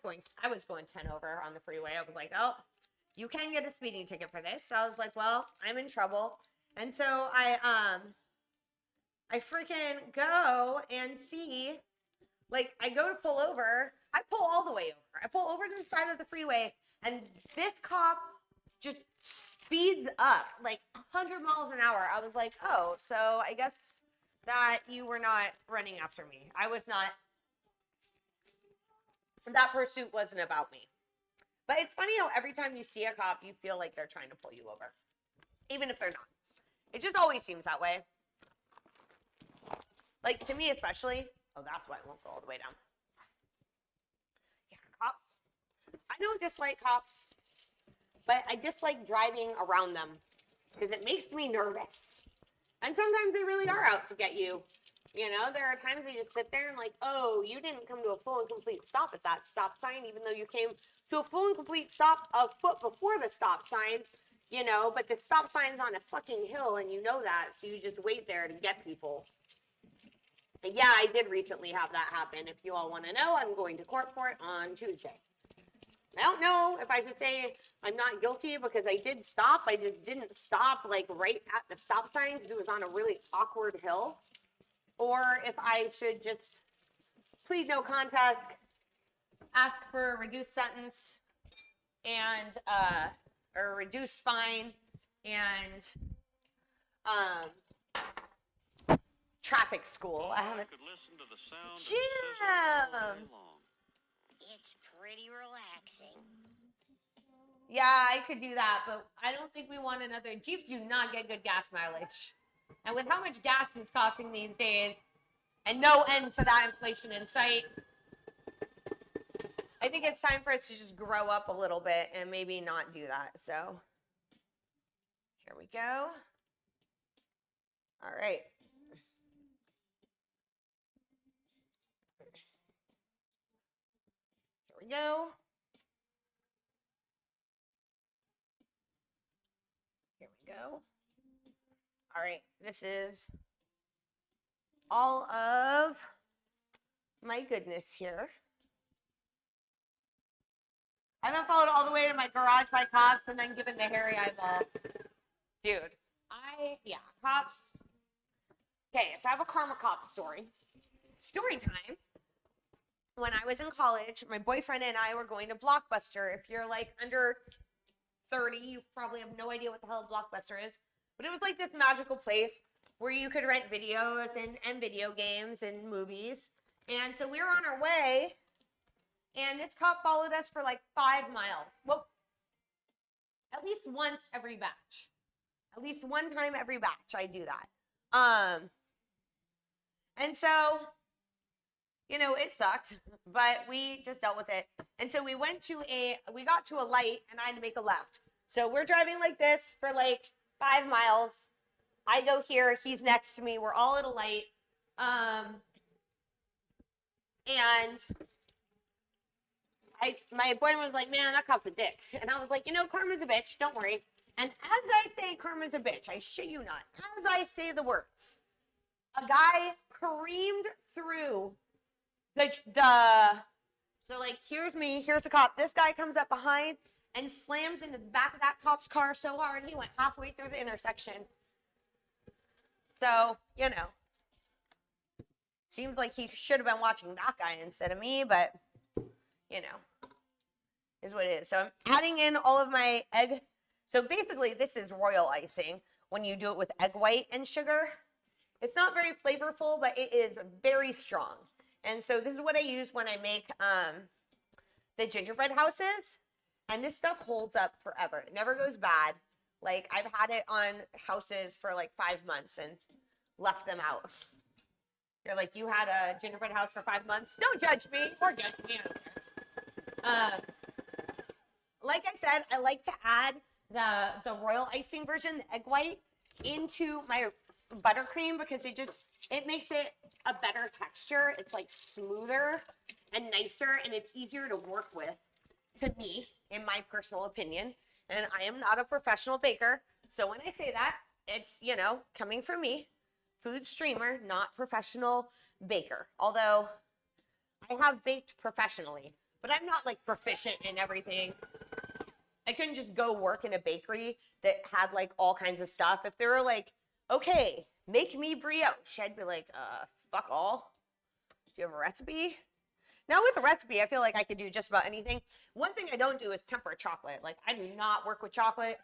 was going 10 over on the freeway. I was like, oh, you can get a speeding ticket for this. So I was like, well, I'm in trouble. And so I freaking go and see, like, I go to pull over. I pull all the way over. I pull over to the side of the freeway, and this cop just speeds up like 100 miles an hour. I was like, oh, so I guess that you were not running after me. I was not, that pursuit wasn't about me. But it's funny how every time you see a cop, you feel like they're trying to pull you over, even if they're not. It just always seems that way. Like, to me especially. Oh, that's why I won't go all the way down. Yeah, cops. I don't dislike cops, but I dislike driving around them because it makes me nervous. And sometimes they really are out to get you. You know, there are times you just sit there and like, oh, you didn't come to a full and complete stop at that stop sign, even though you came to a full and complete stop a foot before the stop sign, you know, but the stop sign's on a fucking hill and you know that, so you just wait there to get people. And yeah, I did recently have that happen. If you all want to know, I'm going to court for it on Tuesday. I don't know if I should say I'm not guilty because I did stop. I just didn't stop like right at the stop sign because it was on a really awkward hill. Or if I should just plead no contest, ask for a reduced sentence and or a reduced fine and traffic school. I haven't. Jim! It's pretty relaxing. Yeah, I could do that, but I don't think we want another. Jeeps do not get good gas mileage. And with how much gas is costing these days, and no end to that inflation in sight, I think it's time for us to just grow up a little bit and maybe not do that. So, here we go. All right. Here we go. Here we go. All right, this is all of my goodness here. I haven't followed all the way to my garage by cops and then given the hairy eyeball. Dude, cops. Okay, so I have a karma cop story. Story time. When I was in college, my boyfriend and I were going to Blockbuster. If you're like under 30, you probably have no idea what the hell Blockbuster is. But it was like this magical place where you could rent videos and video games and movies. And so we were on our way, and this cop followed us for like 5 miles. Well, at least once every batch. At least one time every batch I do that. And so, you know, it sucked, but we just dealt with it. And so we got to a light, and I had to make a left. So we're driving like this for like 5 miles. I go here, he's next to me, we're all at a light. And my boyfriend was like, man, that cop's a dick. And I was like, you know, karma's a bitch, don't worry. And as I say karma's a bitch, I shit you not, as I say the words, a guy careened through so like, here's me, here's a cop. This guy comes up behind and slams into the back of that cop's car so hard, he went halfway through the intersection. So, you know, seems like he should have been watching that guy instead of me, but, you know, is what it is. So I'm adding in all of my egg. So basically, this is royal icing when you do it with egg white and sugar. It's not very flavorful, but it is very strong. And so this is what I use when I make the gingerbread houses. And this stuff holds up forever. It never goes bad. Like, I've had it on houses for like 5 months and left them out. You're like, you had a gingerbread house for 5 months? Don't judge me. Or judge me. Like I said, I like to add the royal icing version, the egg white, into my buttercream because it makes it a better texture. It's like smoother and nicer, and it's easier to work with, to me, in my personal opinion. And I am not a professional baker, so when I say that, it's, you know, coming from me, food streamer, not professional baker. Although I have baked professionally, but I'm not like proficient in everything. I couldn't just go work in a bakery that had like all kinds of stuff. If they were like, okay, make me brioche, I'd be like, fuck all. Do you have a recipe? Now with the recipe, I feel like I could do just about anything. One thing I don't do is temper chocolate. Like I do not work with chocolate.